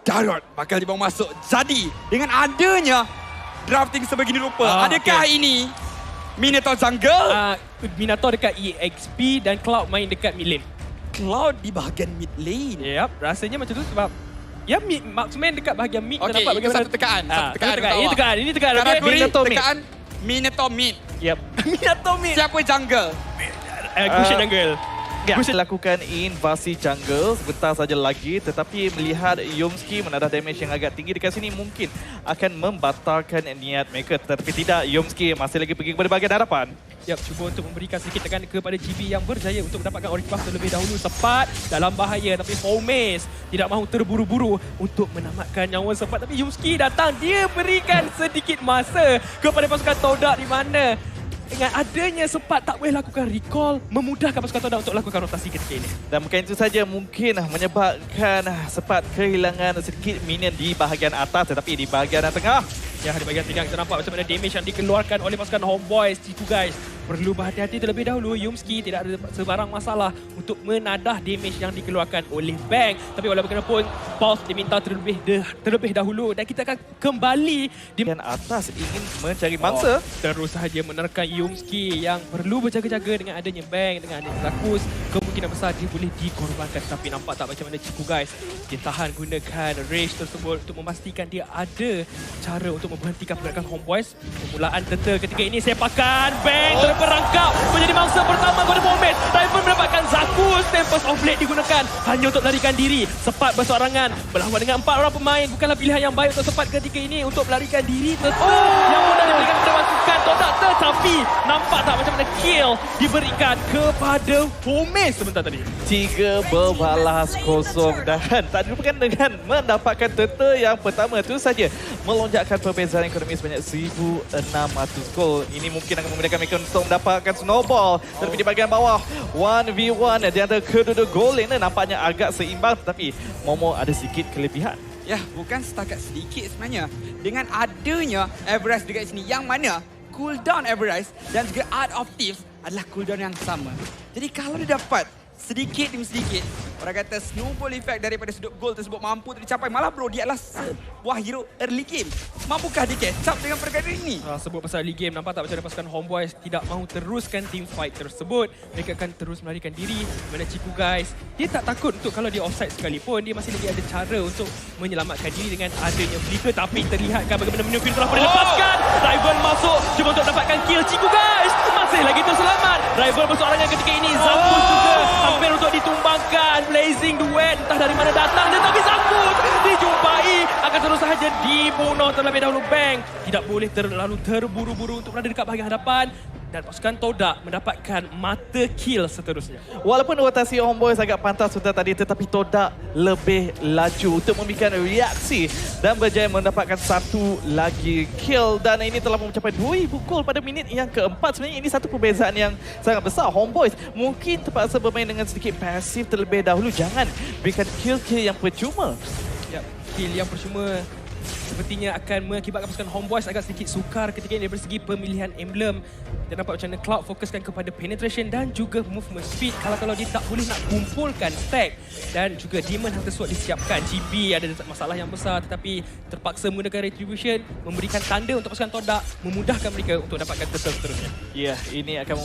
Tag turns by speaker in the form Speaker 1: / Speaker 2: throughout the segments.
Speaker 1: Darot bakal dibawa masuk. Jadi dengan adanya drafting sebegini rupa, adakah ini Minotaur jungle?
Speaker 2: Minotaur dekat EXP dan Cloud main dekat mid lane.
Speaker 1: Cloud di bahagian mid lane.
Speaker 2: Yap, rasanya macam tu sebab ya marksman dekat bahagian mid.
Speaker 1: Okey, itu satu tekaan. Satu tekaan.
Speaker 2: Ini tekaan.
Speaker 1: Karakuri
Speaker 2: Minotaur mid.
Speaker 1: tekaan Minotaur mid.
Speaker 2: Yap. Minotaur mid.
Speaker 1: Siapa jungle?
Speaker 2: Gusion jungle.
Speaker 3: Gusion lakukan invasi jungle sebentar saja lagi, tetapi melihat Yomski menadah damage yang agak tinggi dekat sini mungkin akan membatalkan niat mereka. Tetapi tidak, Yomski masih lagi pergi kepada bahagian hadapan.
Speaker 2: Yap, cuba untuk memberikan sedikit tekanan kepada GB yang berjaya untuk mendapatkan Auric Buff terlebih dahulu. Sempat dalam bahaya, tapi Holmes tidak mahu terburu-buru untuk menamatkan nyawa sempat. Tapi Yomski datang, dia berikan sedikit masa kepada pasukan Todak di mana dengan adanya sempat tak boleh lakukan recall, memudahkan pasukan Todak untuk lakukan rotasi ketika ini.
Speaker 3: Dan bukan itu saja, mungkin menyebabkan sempat kehilangan sedikit minion di bahagian atas, tetapi di bahagian tengah.
Speaker 2: Ya, di bahagian tengah kita nampak macam mana damage yang dikeluarkan oleh pasukan Homeboys. Itu guys, perlu berhati-hati terlebih dahulu. Yomski tidak ada sebarang masalah untuk menadah damage yang dikeluarkan oleh Bang. Tapi walaupun bagaimanapun, Pulse diminta terlebih dahulu. Dan kita akan kembali di
Speaker 3: bahagian atas ingin mencari mangsa.
Speaker 2: Terus sahaja menerka Yomski yang perlu berjaga-jaga dengan adanya Bang, dengan adanya Zakus. Kemungkinan besar dia boleh dikorbankan. Tapi nampak tak macam mana Ciku guys. Dia tahan gunakan Rage tersebut untuk memastikan dia ada cara untuk memberhentikan pergerakan Homeboys. Permulaan Turtle ketika ini sepakan Bang terperangkap menjadi mangsa pertama kepada Pomade. Rival mendapatkan Zakus. Tempest of Blade digunakan hanya untuk melarikan diri. Sempat bersorangan berlawan dengan 4 orang pemain. Bukanlah pilihan yang baik untuk sempat ketika ini untuk melarikan diri. Yang mudah diberikan kepada pasukan Todak, tetapi nampak tak macam mana kill diberikan kepada Pomade sebentar tadi.
Speaker 3: 3-0 dan tak dilupakan dengan mendapatkan Turtle yang pertama itu saja melonjakkan perbezaan ekonomi sebanyak 1,600 gol. Ini mungkin akan memudahkan mereka untuk mendapatkan snowball. Tetapi di bahagian bawah 1v1 di antara kedua-dua gol ini nampaknya agak seimbang, tetapi Momo ada sedikit kelebihan.
Speaker 1: Ya, bukan setakat sedikit sebenarnya. Dengan adanya Everest dekat sini, yang mana cooldown Everest dan juga Art of Thieves adalah cooldown yang sama. Jadi kalau dia dapat sedikit demi sedikit, orang kata snowball effect daripada sudut gol tersebut mampu dicapai. Malah bro, dia adalah sebuah hero early game. Mampukah dia catch up dengan perkara ini?
Speaker 2: Sebut pasal early game, nampak tak macam mana pasukan Homeboys tidak mahu teruskan team fight tersebut. Mereka akan terus melarikan diri. Mana Ciku guys, dia tak takut untuk kalau dia offside sekalipun, dia masih lagi ada cara untuk menyelamatkan diri dengan adanya flicker. Tapi terlihatkan bagaimana menu telah dilepaskan. Rival masuk cuba untuk dapatkan kill. Ciku guys masih lagi terselamat. Rival bersorangan ketika ini. Zakus juga hampir untuk ditumbangkan. Blazing duet entah dari mana datang, tetapi Zakus dijumpai akan terus sahaja dibunuh terlebih dahulu. Bang tidak boleh terlalu terburu-buru untuk berada dekat bahagian hadapan. Dan pasukan Todak mendapatkan mata kill seterusnya.
Speaker 3: Walaupun rotasi Homeboys agak pantas sebentar tadi, tetapi Todak lebih laju untuk memberikan reaksi dan berjaya mendapatkan satu lagi kill. Dan ini telah mencapai 2000 gol pada minit yang keempat. Sebenarnya ini satu perbezaan yang sangat besar. Homeboys mungkin terpaksa bermain dengan sedikit pasif terlebih dahulu. Jangan berikan kill-kill yang percuma.
Speaker 2: Ya, kill yang percuma sepertinya akan mengakibatkan pasukan Homeboys agak sedikit sukar ketika ini dari segi pemilihan emblem. Dan nampak macam mana Cloud fokuskan kepada penetration dan juga movement speed. Kalau dia tak boleh nak kumpulkan stack dan juga demon hunter sword disiapkan. GB ada masalah yang besar tetapi terpaksa menggunakan retribution, memberikan tanda untuk pasukan Todak, memudahkan mereka untuk dapatkan turtle seterusnya.
Speaker 3: Ya, ini akan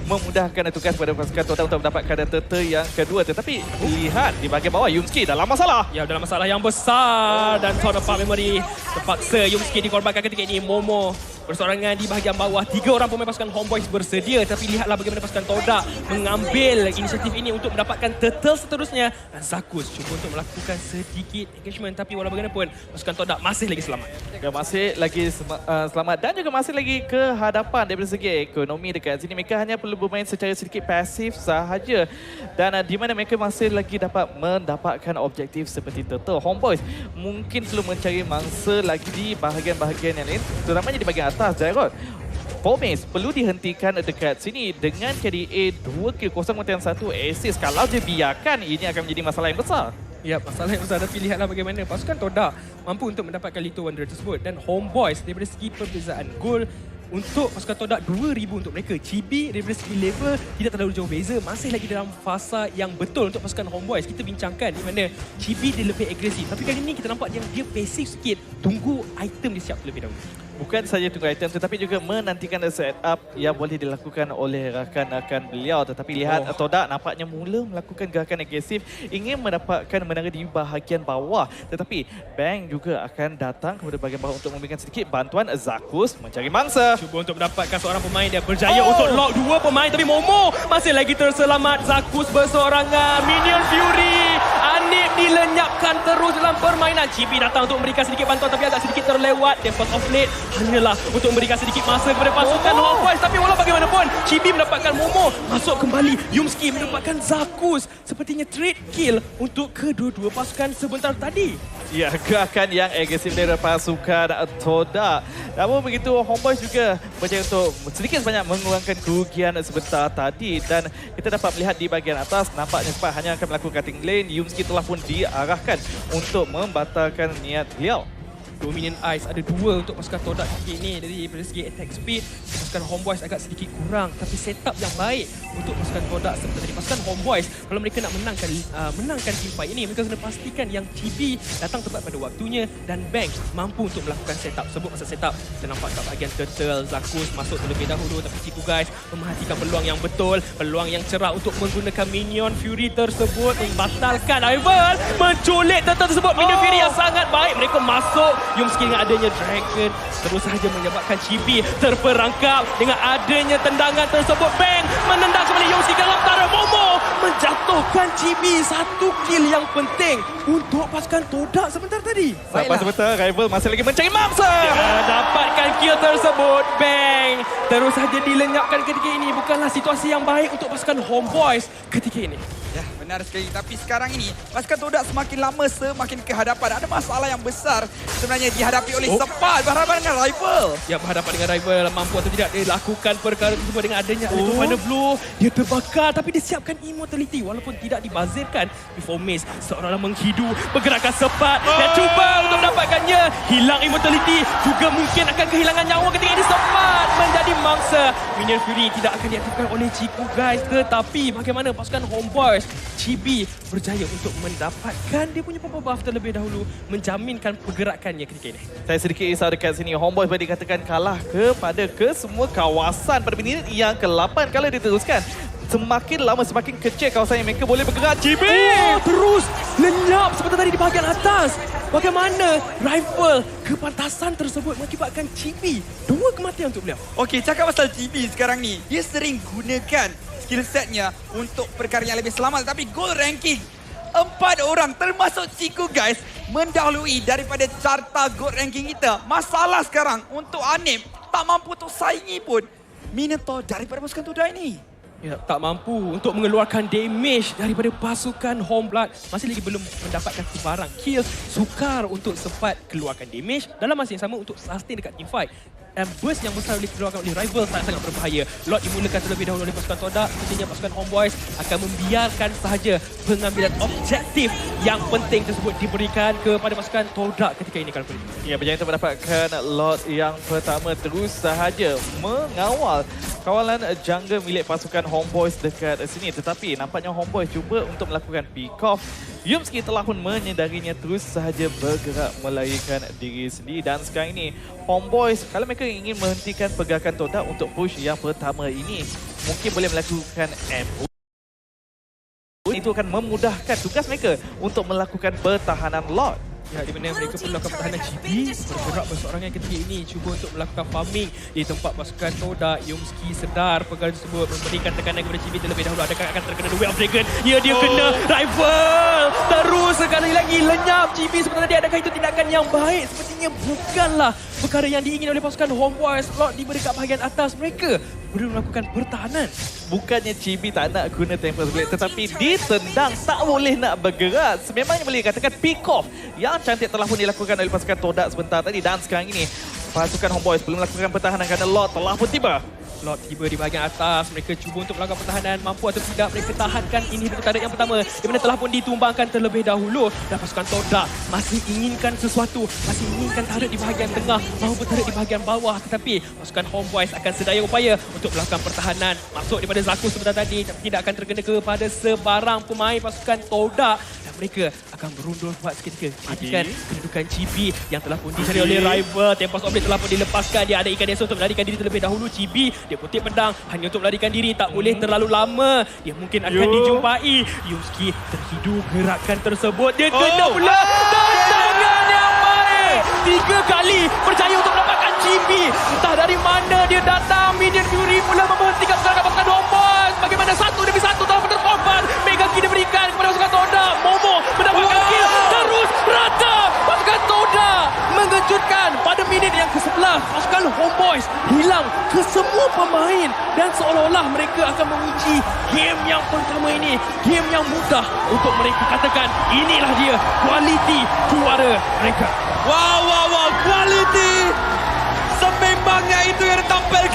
Speaker 3: memudahkan tugas kepada pasukan Todak untuk mendapatkan turtle yang kedua. Tetapi lihat di bahagian bawah, Yomski dalam masalah.
Speaker 2: Ya, dalam masalah yang besar dan Town of Memory terpaksa Yomski dikorbankan ketika ini. Momo bersorangan di bahagian bawah. 3 orang pemain pasukan Homeboys bersedia, tapi lihatlah bagaimana pasukan Todak mengambil inisiatif ini untuk mendapatkan turtle seterusnya. Dan Zakus cuba untuk melakukan sedikit engagement, tapi walau bagaimanapun pasukan Todak masih lagi selamat.
Speaker 3: Ya, masih lagi selamat dan juga masih lagi ke hadapan dari segi ekonomi dekat sini. Mereka hanya perlu bermain secara sedikit pasif sahaja. Dan di mana mereka masih lagi dapat mendapatkan objektif seperti turtle. Homeboys mungkin perlu mencari mangsa lagi di bahagian-bahagian yang lain, terutamanya di bahagian atas. Jarod, Pomade perlu dihentikan dekat sini dengan KDA 2 kill 0-1 assist. Kalau dia biarkan, ini akan menjadi masalah yang besar.
Speaker 2: Ya, masalah yang besar, tapi lihatlah bagaimana pasukan Todak mampu untuk mendapatkan Little Wanderer tersebut. Dan Homeboys daripada segi perbezaan gol untuk pasukan Todak 2000 untuk mereka. Chibi daripada segi level tidak terlalu jauh beza, masih lagi dalam fasa yang betul untuk pasukan Homeboys. Kita bincangkan di mana Chibi dia lebih agresif, tapi kali ini kita nampak yang dia pasif sikit, tunggu item dia siap terlebih dahulu.
Speaker 3: Bukan saja tunggu item tetapi juga menantikan setup yang boleh dilakukan oleh rakan-rakan beliau. Tetapi lihat Todak nampaknya mula melakukan gerakan agresif, ingin mendapatkan menara di bahagian bawah. Tetapi Bang juga akan datang kepada bahagian bawah untuk memberikan sedikit bantuan. Zakus mencari mangsa.
Speaker 2: Cuba untuk mendapatkan seorang pemain, dia berjaya untuk lock dua pemain, tapi Momo masih lagi terselamat. Zakus bersorangan, Minion Fury, Anip dilenyapkan terus dalam permainan. Chibi datang untuk memberikan sedikit bantuan tapi agak sedikit terlewat. Tempest of Late hanyalah untuk memberikan sedikit masa kepada pasukan Homeboys. Tapi walau bagaimanapun, Chibi mendapatkan Momo, masuk kembali. Yumski mendapatkan Zakus. Sepertinya trade kill untuk kedua-dua pasukan sebentar tadi.
Speaker 3: Ya, gerakan yang agresif dari pasukan Todak. Namun begitu, Homeboys juga berjaya untuk sedikit sebanyak mengurangkan kerugian sebentar tadi. Dan kita dapat melihat di bahagian atas, nampaknya Spark hanya akan melakukan cutting lane. Yumski telah pun diarahkan untuk membatalkan niat beliau.
Speaker 2: Dominion Ice ada dua untuk pasukan Todak ketika ini. Dari segi attack speed, pasukan Homeboys agak sedikit kurang. Tapi setup yang baik untuk pasukan Todak seperti tadi. Pasukan Homeboys, kalau mereka nak menangkan teamfight ini, mereka kena pastikan yang Chibi datang tepat pada waktunya dan Bang mampu untuk melakukan setup. Sebut masa setup, kita nampak kat bahagian Turtle, Zakus masuk terlebih dahulu. Tapi Ciku guys memerhatikan peluang yang betul, peluang yang cerah untuk menggunakan Minion Fury tersebut, membatalkan rival, menculik Turtle tersebut. Minion Fury yang sangat baik, mereka masuk. Yumski dengan adanya Dragon terus sahaja menyebabkan Chibi terperangkap dengan adanya tendangan tersebut. Bang menendang kembali Yumski ke antara Momo, menjatuhkan Chibi. Satu kill yang penting untuk pasukan Todak sebentar tadi.
Speaker 3: Sampai sebentar, rival masih lagi mencari mangsa.
Speaker 2: Ya, dapatkan kill tersebut. Bang terus sahaja dilenyapkan ketika ini. Bukanlah situasi yang baik untuk pasukan Homeboys ketika ini.
Speaker 1: Ya, benar sekali. Tapi sekarang ini, pasukan Todak semakin lama semakin ke hadapan. Ada masalah yang besar sebenarnya dihadapi oleh Sepat berhadapan dengan rival.
Speaker 2: Ya, berhadapan dengan rival, mampu atau tidak dia lakukan perkara tersebut dengan adanya mana blue. Dia terbakar tapi dia siapkan immortality walaupun tidak dibazirkan. Before Maze seolah-olah menghidu pergerakan Sepat dan cuba untuk mendapatkannya. Hilang immortality, juga mungkin akan kehilangan nyawa ketika ini. Sepat menjadi mangsa. Minion Fury tidak akan diaktifkan oleh Ciku guys. Tetapi bagaimana pasukan Homeboys? Chibi berjaya untuk mendapatkan dia punya purple buff terlebih dahulu, menjaminkan pergerakannya ketika ini.
Speaker 3: Saya sedikit risau dekat sini. Homeboys boleh dikatakan kalah kepada semua kawasan pada minit yang ke-8 kalau diteruskan. Semakin lama semakin kecil kawasan yang mereka boleh bergerak. Chibi!
Speaker 2: Terus lenyap seperti tadi di bahagian atas. Bagaimana rival kepantasan tersebut mengakibatkan Chibi dua kematian untuk beliau.
Speaker 1: Okey, cakap pasal Chibi sekarang ni, dia sering gunakan skill setnya untuk perkara yang lebih selamat. Tapi gold ranking 4 orang termasuk Ciku guys mendahului daripada carta gold ranking kita. Masalah sekarang untuk Anip tak mampu untuk saingi pun Minotaur daripada pasukan Todak ini.
Speaker 2: Ya, tak mampu untuk mengeluarkan damage daripada pasukan Homeblood. Masih lagi belum mendapatkan sebarang kill. Sukar untuk sempat keluarkan damage. Dalam masa yang sama untuk sustain dekat teamfight. Dan burst yang besar boleh dikeluarkan oleh rival sangat-sangat berbahaya. Lot dimulakan terlebih dahulu oleh pasukan Todak. Tentunya pasukan Homeboys akan membiarkan sahaja pengambilan objektif yang penting tersebut diberikan kepada pasukan Todak ketika ini. Kalau boleh.
Speaker 3: Ya, berjaya untuk mendapatkan lot yang pertama, terus sahaja mengawal kawalan jungle milik pasukan Homeboys dekat sini. Tetapi nampaknya Homeboys cuba untuk melakukan pick off. Yumski telah pun menyedarinya, terus sahaja bergerak melarikan diri sendiri. Dan sekarang ini Homeboys, kalau mereka ingin menghentikan pergerakan Todak untuk push yang pertama ini, mungkin boleh melakukan MO. Itu akan memudahkan tugas mereka untuk melakukan pertahanan lot.
Speaker 2: Ya, di mana mereka perlu melakukan pertahanan Chibi bergerak berseorangan ketika ini, cuba untuk melakukan farming di tempat pasukan Todak. Yumski sedar perkara tersebut, memberikan tekanan kepada Chibi terlebih dahulu. Adakah akan terkena The Way of Dragon? Ya, dia kena rival. Terus sekali lagi lenyap Chibi sebenarnya dia. Adakah itu tindakan yang baik? Sepertinya bukanlah perkara yang diingin oleh pasukan Homeboys. Lot diberi kat bahagian atas, mereka perlu melakukan pertahanan.
Speaker 3: Bukannya Chibi tak nak guna Tempest Blade, tetapi ditendang, tak boleh nak bergerak. Sememangnya boleh dikatakan pick off yang cantik telah pun dilakukan oleh pasukan Todak sebentar tadi. Dan sekarang ini pasukan Homeboyz belum melakukan pertahanan kerana Lord telah pun tiba.
Speaker 2: Lord tiba di bahagian atas. Mereka cuba untuk melakukan pertahanan. Mampu atau tidak mereka tahankan inhibitor turret yang pertama. Di mana telah pun ditumbangkan terlebih dahulu. Dan pasukan Todak masih inginkan sesuatu. Masih inginkan turret di bahagian tengah maupun turret di bahagian bawah. Tetapi pasukan Homeboyz akan sedaya upaya untuk melakukan pertahanan. Masuk daripada Zakus sebentar tadi. Tidak akan terkena kepada sebarang pemain pasukan Todak. Dan mereka akan berundur buat seketika. Perhatikan kedudukan Chibi yang telah pun dicari oleh rival. Tempest Oblate telah pun dilepaskan. Dia ada ikan desa untuk melarikan diri terlebih dahulu. Chibi dia kutip pedang hanya untuk melarikan diri. Tak boleh terlalu lama. Dia mungkin akan dijumpai. Yumski terhidu gerakan tersebut. Dia kena pula. Dan tangan yang baik. 3 kali percaya untuk mendapatkan Chibi. Entah dari mana dia datang. Minion Fury mula memberhentikan serangan pasukan Homeboyz. Bagaimana satu demi satu telah terkorban. Mega Ki diberikan kepada pasukan Todak. Momo mendapatkan kill. Terus rata. Pasukan Todak mengejutkan pada minit yang ke-11. Pasukan Homeboyz hilang ke semua pemain. Dan seolah-olah mereka akan menguji game yang pertama ini. Game yang mudah untuk mereka katakan inilah dia kualiti juara mereka.
Speaker 1: Wow, wow, wow. Quality. Sememangnya itu yang ditampilkan.